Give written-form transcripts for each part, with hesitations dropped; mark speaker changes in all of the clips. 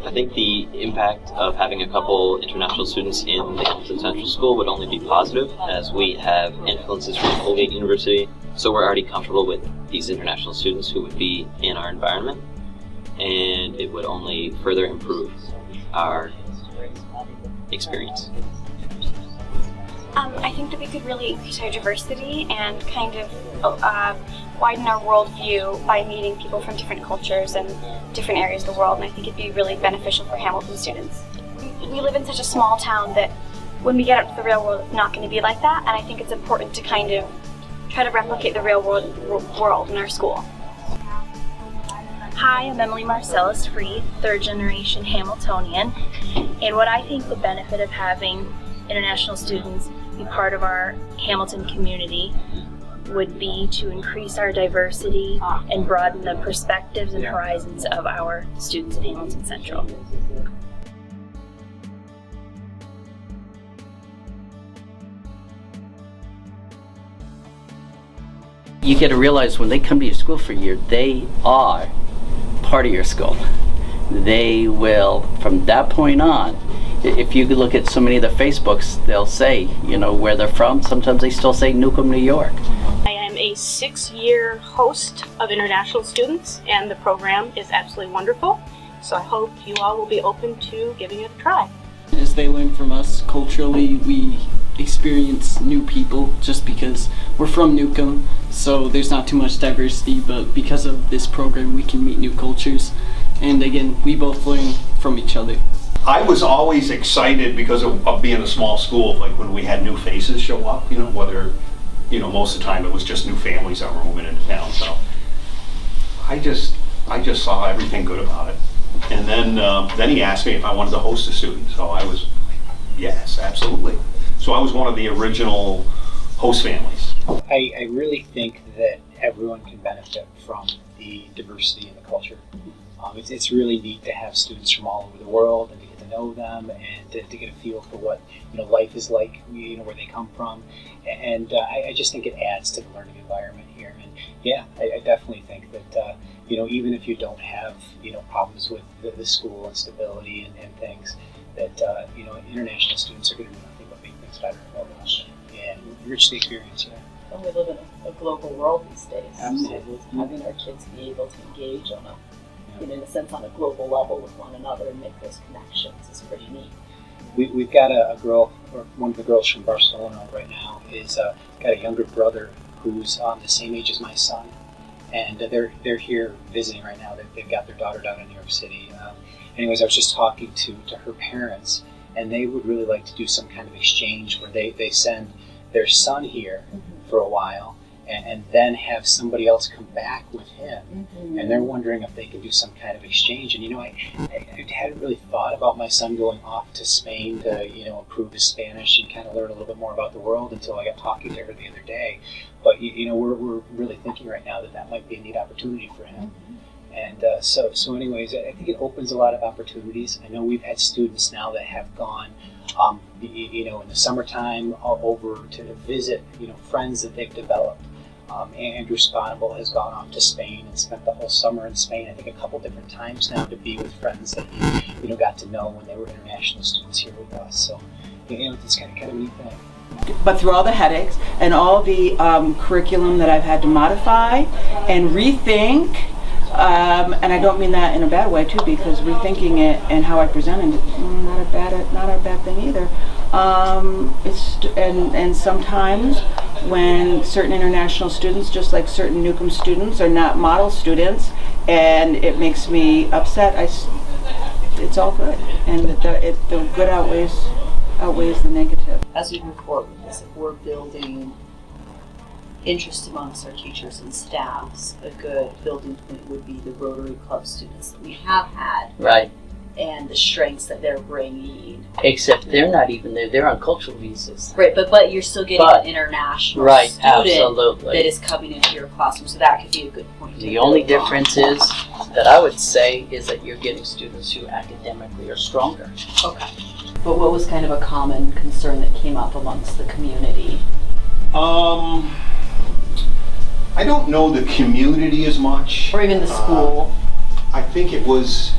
Speaker 1: I think the impact of having a couple international students in the Hamilton Central School would only be positive, as we have influences from Colgate University, so we're already comfortable with these international students who would be in our environment, and it would only further improve our experience.
Speaker 2: I think that we could really increase our diversity and kind of widen our worldview by meeting people from different cultures and different areas of the world, and I think it'd be really beneficial for Hamilton students. We live in such a small town that when we get out to the real world, it's not going to be like that, and I think it's important to kind of try to replicate the real world in our school.
Speaker 3: Hi, I'm Emily Marcellus Freed, third generation Hamiltonian, and what I think the benefit of having international students be part of our Hamilton community would be to increase our diversity and broaden the perspectives and horizons of our students at Hamilton Central.
Speaker 4: You get to realize when they come to your school for a year, they are part of your school. They will, from that point on, if you look at so many of the Facebooks, they'll say, you know, where they're from. Sometimes they still say Newcomb, New York.
Speaker 5: I am a 6-year host of international students, and the program is absolutely wonderful. So I hope you all will be open to giving it a try.
Speaker 6: As they learn from us culturally, we experience new people just because we're from Newcomb, so there's not too much diversity, but because of this program we can meet new cultures, and again, we both learn from each other.
Speaker 7: I was always excited because of being a small school, like when we had new faces show up, you know, whether, you know, most of the time it was just new families that were moving into town, so I just saw everything good about it. And then he asked me if I wanted to host a student, so I was, yes, absolutely. So I was one of the original host families.
Speaker 8: I really think that everyone can benefit from the diversity in the culture. It's really neat to have students from all over the world and to get to know them and to get a feel for what, you know, life is like, you know, where they come from. And I just think it adds to the learning environment here. And yeah, I definitely think that, you know, even if you don't have, you know, problems with the school and stability and things, that, you know, international students are going to do nothing but make things better and enrich the experience. Yeah.
Speaker 9: And we live in a global world these days.
Speaker 8: Absolutely.
Speaker 9: So having our kids be able to engage on in a sense on a global level with one another and make those connections is pretty neat.
Speaker 8: We've got a girl, or one of the girls from Barcelona right now, is got a younger brother who's the same age as my son, and they're here visiting right now. They've got their daughter down in New York City. Anyways, I was just talking to her parents, and they would really like to do some kind of exchange where they send their son here for a while, and then have somebody else come back with him. And they're wondering if they could do some kind of exchange. And you know, I hadn't really thought about my son going off to Spain to, you know, improve his Spanish and kind of learn a little bit more about the world until I got talking to her the other day. But you know, we're really thinking right now that might be a neat opportunity for him. And so anyways, I think it opens a lot of opportunities. I know we've had students now that have gone, you know, in the summertime over to visit, you know, friends that they've developed. Andrew Sponable has gone off to Spain and spent the whole summer in Spain, I think a couple different times now, to be with friends that he, you know, got to know when they were international students here with us. So, you know, it's kind of a neat thing.
Speaker 10: But through all the headaches and all the curriculum that I've had to modify and rethink, and I don't mean that in a bad way too, because rethinking it and how I present it, not a bad thing either. And sometimes when certain international students, just like certain Newcomb students, are not model students, and it makes me upset, it's all good, and the good outweighs the negative.
Speaker 9: As we move forward with this, if we're building interest amongst our teachers and staffs, a good building point would be the Rotary Club students that we have had.
Speaker 4: Right.
Speaker 9: And the strengths that they're bringing.
Speaker 4: Except they're not even there, they're on cultural visas.
Speaker 9: Right, but you're still getting an international student
Speaker 4: absolutely.
Speaker 9: that is coming into your classroom, so that could be a good point.
Speaker 4: The only difference is, that I would say, is that you're getting students who academically are stronger.
Speaker 9: Okay. But what was kind of a common concern that came up amongst the community?
Speaker 7: I don't know the community as much.
Speaker 9: Or even the school.
Speaker 7: I think it was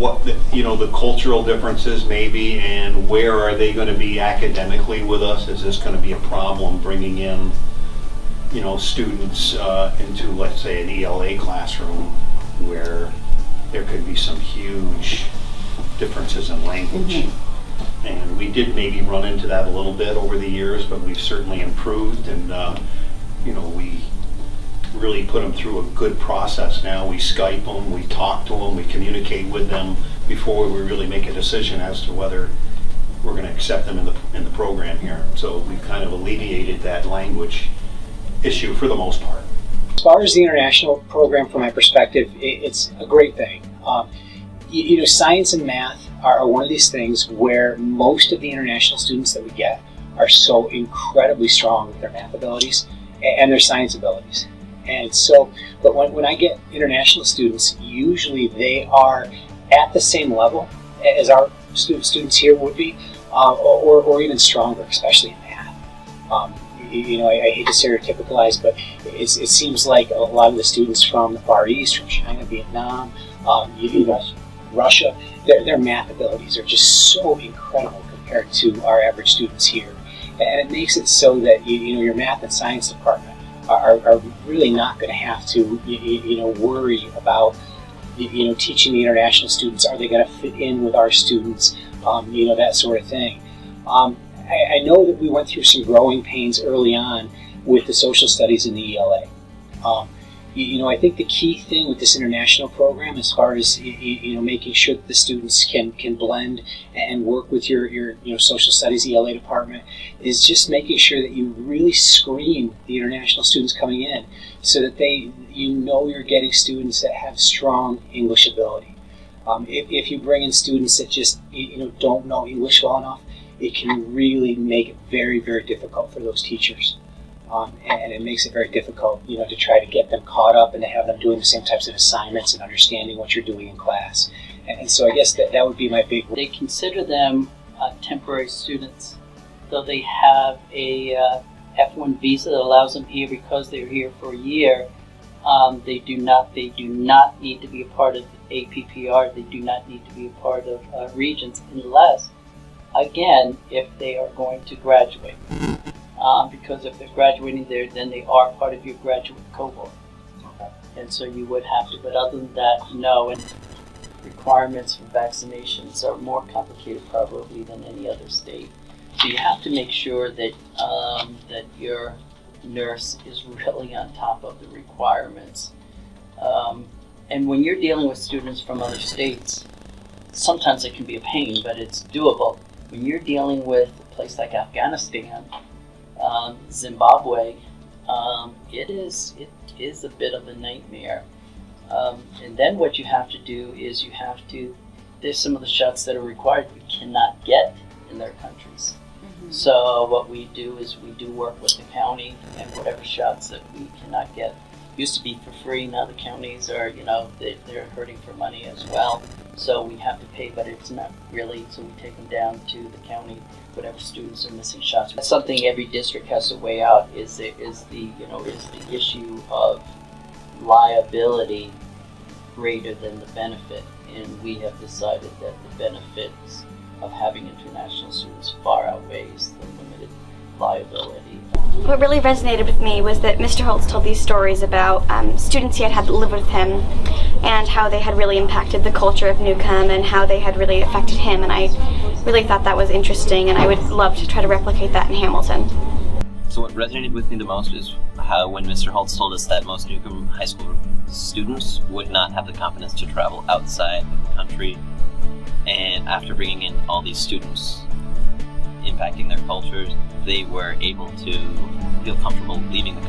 Speaker 7: what the cultural differences maybe, and where are they going to be academically with us? Is this going to be a problem bringing in students into, let's say, an ELA classroom where there could be some huge differences in language? And we did maybe run into that a little bit over the years, but we've certainly improved, and we really put them through a good process now. We Skype them, we talk to them, we communicate with them before we really make a decision as to whether we're going to accept them in the program here. So we've kind of alleviated that language issue for the most part.
Speaker 8: As far as the international program, from my perspective, it's a great thing. Science and math are one of these things where most of the international students that we get are so incredibly strong with their math abilities and their science abilities. And so, but when I get international students, usually they are at the same level as our students here would be, or even stronger, especially in math. I hate to stereotypicalize, but it seems like a lot of the students from the Far East, from China, Vietnam, Russia, their math abilities are just so incredible compared to our average students here. And it makes it so that your math and science department are really not going to have to worry about teaching the international students. Are they going to fit in with our students? That sort of thing. I know that we went through some growing pains early on with the social studies in the ELA. I think the key thing with this international program, as far as making sure that the students can blend and work with your social studies ELA department, is just making sure that you really screen the international students coming in, so that you're getting students that have strong English ability. If you bring in students that just don't know English well enough, it can really make it very, very difficult for those teachers. And it makes it very difficult, to try to get them caught up and to have them doing the same types of assignments and understanding what you're doing in class. And so I guess that would be my big...
Speaker 4: They consider them temporary students, though they have a F1 visa that allows them here because they're here for a year. They do not need to be a part of APPR. They do not need to be a part of Regents, unless, again, if they are going to graduate. Because if they're graduating there, then they are part of your graduate cohort. And so you would have to, but other than that, no. And requirements for vaccinations are more complicated probably than any other state. So you have to make sure that that your nurse is really on top of the requirements. And when you're dealing with students from other states, sometimes it can be a pain, but it's doable. When you're dealing with a place like Afghanistan, Zimbabwe, it is a bit of a nightmare. And then what you have to do is there's some of the shots that are required we cannot get in their countries. So what we do is we do work with the county, and whatever shots that we cannot get, used to be for free, now the counties are, they're hurting for money as well. So we have to pay, but it's not really, so we take them down to the county, whatever students are missing shots. That's something every district has to weigh out, is the issue of liability greater than the benefit. And we have decided that the benefits of having international students far outweighs the limited liability.
Speaker 2: What really resonated with me was that Mr. Holtz told these stories about students he had lived with him, and how they had really impacted the culture of Newcomb and how they had really affected him, and I really thought that was interesting, and I would love to try to replicate that in Hamilton.
Speaker 1: So what resonated with me the most is how when Mr. Holtz told us that most Newcomb High School students would not have the confidence to travel outside of the country, and after bringing in all these students, impacting their cultures, they were able to feel comfortable leaving the